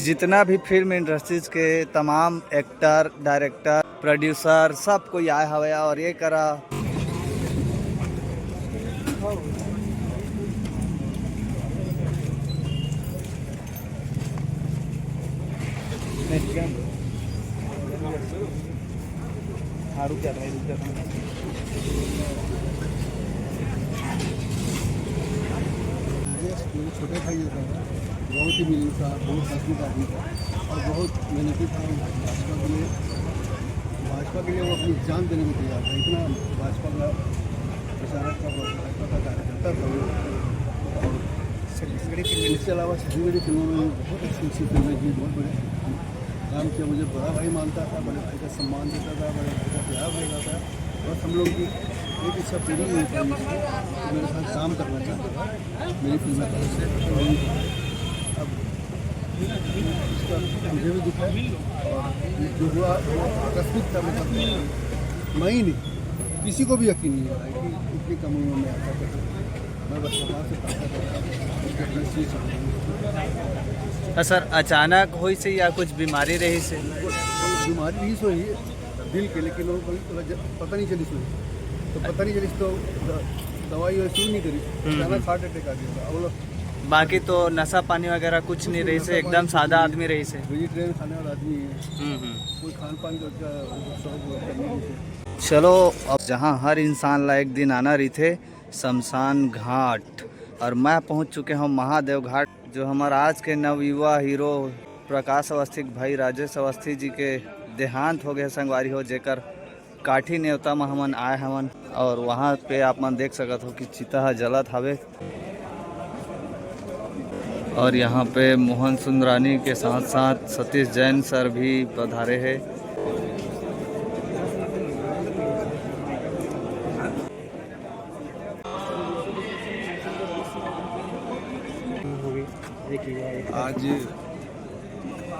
जितना भी film industries के तमाम एक्टर, डायरेक्टर, प्रोड्यूसर सब कोई आया हुआ और ये करा। मेरे छोटे भाई होता था, बहुत ही मिलनसार, बहुत हंसमुख आदमी था और बहुत मेहनती था। भाजपा के लिए वो अपनी जान देने को तैयार था। इतना भाजपा का प्रचारक था, भाजपा का कार्यकर्ता था वो। और इसके अलावा छत्तीसगढ़ी फिल्मों में बहुत अच्छी अच्छी फिल्में की, बहुत बड़े काम किया। मुझे बड़ा भाई मानता था, बड़े भाई का सम्मान देता था, बड़े भाई का प्यार देता था। और हम लोग की एक इच्छा पूरी नहीं होती, मेरे साथ काम करना चाहता था मेरी फिल्में से। अब इसका मुझे भी दुख है और जो हुआ वो आकस्मिक था। मतलब मैं ही नहीं, किसी को भी यकीन नहीं रहा कि इतनी कम उम्र में ऐसा कर। मैं बस समाज से ताकत सर अचानक हुई से या कुछ बीमारी रही से? बीमारी नहीं सोई दिल के, लेकिन वो पता नहीं चली सोई तो पता नहीं चली तो दवाई शुरू नहीं करी, अचानक हार्ट अटैक आ गया। अब बाकी तो नशा पानी वगैरह कुछ नहीं रही से, एकदम सादा आदमी रही से। वेजिटेरियन खाने वाला आदमी है, कोई खान पान का शौक करने। चलो अब जहाँ हर इंसान ला एक दिन आना रही थे, शमशान घाट, और मैं पहुँच चुके हूँ महादेव घाट। जो हमारा आज के नवयुवा हीरो प्रकाश अवस्थी भाई राजेश अवस्थी जी के देहांत हो गए संगवारी हो, जेकर काठी नेवता में हमन आए हमन। और वहाँ पे आप मन देख सकत हो कि चिता जलत हवे। और यहाँ पे मोहन सुंदरानी के साथ साथ सतीश जैन सर भी पधारे हैं।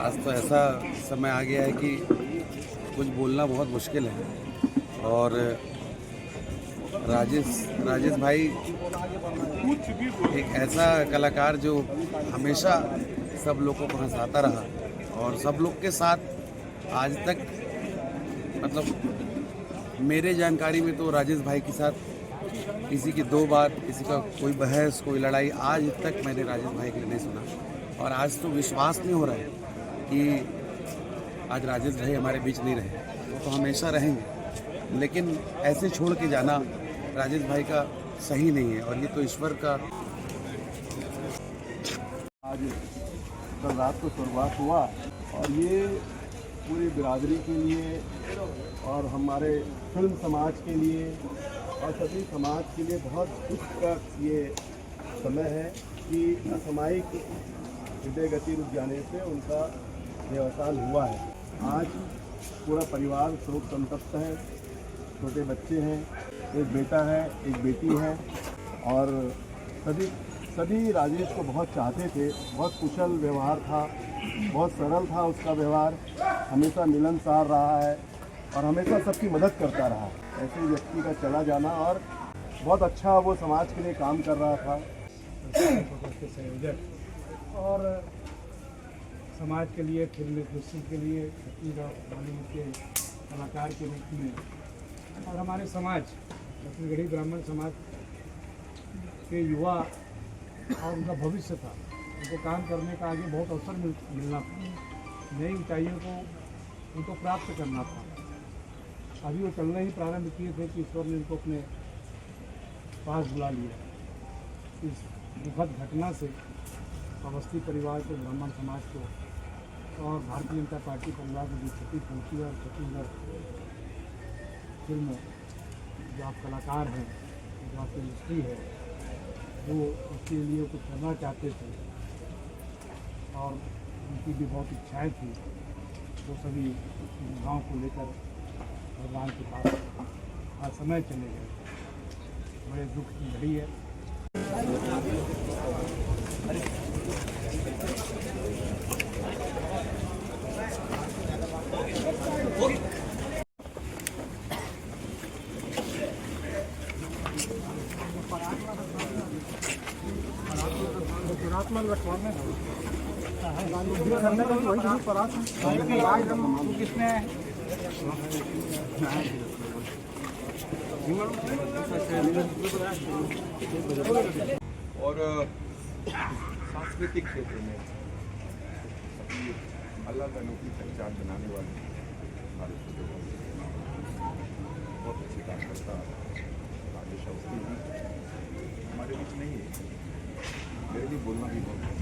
आज तो ऐसा समय आ गया है कि कुछ बोलना बहुत मुश्किल है। और राजेश भाई एक ऐसा कलाकार जो हमेशा सब लोगों को हंसाता रहा और सब लोग के साथ आज तक, मतलब मेरे जानकारी में तो राजेश भाई के साथ किसी की दो बात, किसी का कोई बहस, कोई लड़ाई आज तक मैंने राजेश भाई के लिए नहीं सुना। और आज तो विश्वास नहीं हो रहा है कि आज राजेश भाई हमारे बीच नहीं रहे। वो तो हमेशा रहेंगे, लेकिन ऐसे छोड़ के जाना राजेश भाई का सही नहीं है। और ये तो ईश्वर का। आज कल रात को शुरुआत हुआ और ये पूरी बिरादरी के लिए और हमारे फिल्म समाज के लिए और सभी समाज के लिए बहुत दुख का ये समय है कि असामयिक हृदय गति रुक जाने से उनका देहांत हुआ है। आज पूरा परिवार शोक संतप्त है। छोटे बच्चे हैं, एक बेटा है, एक बेटी है। और सभी राजेश को बहुत चाहते थे। बहुत कुशल व्यवहार था, बहुत सरल था उसका व्यवहार, हमेशा मिलनसार रहा है और हमेशा सबकी मदद करता रहा। ऐसे व्यक्ति का चला जाना, और बहुत अच्छा वो समाज के लिए काम कर रहा था। संयोजक और समाज के लिए, फिल्म इंडस्ट्री के लिए, बॉलीवुड के कलाकार के रूप में, और हमारे समाज छत्तीसगढ़ी ब्राह्मण समाज के युवा और उनका भविष्य था। उनको काम करने का आगे बहुत अवसर मिलना था, नई ऊंचाइयों को उनको प्राप्त करना था। अभी वो चलना ही प्रारंभ किए थे कि ईश्वर ने उनको अपने पास बुला लिया। इस दुखद घटना से अवस्थी परिवार को, ब्राह्मण समाज को और भारतीय जनता पार्टी परिवार को जो क्षति पहुँची और छत्तीसगढ़ फिल्म जो आप कलाकार हैं, जो आपकी इंडस्ट्री है, वो उसके लिए कुछ करना चाहते थे और उनकी भी बहुत इच्छाएं थी। वो सभी गाँव को लेकर भगवान के पास आज समय चले गए। बड़े दुख की घड़ी है। और सांस्कृतिक क्षेत्र में अपनी अलग अनोखी पहचान बनाने वाले भारत के बहुत अच्छी कार्यकर्ता राजेश अवस्थी हमारे बीच नहीं है, मेरे लिए बोलना भी बहुत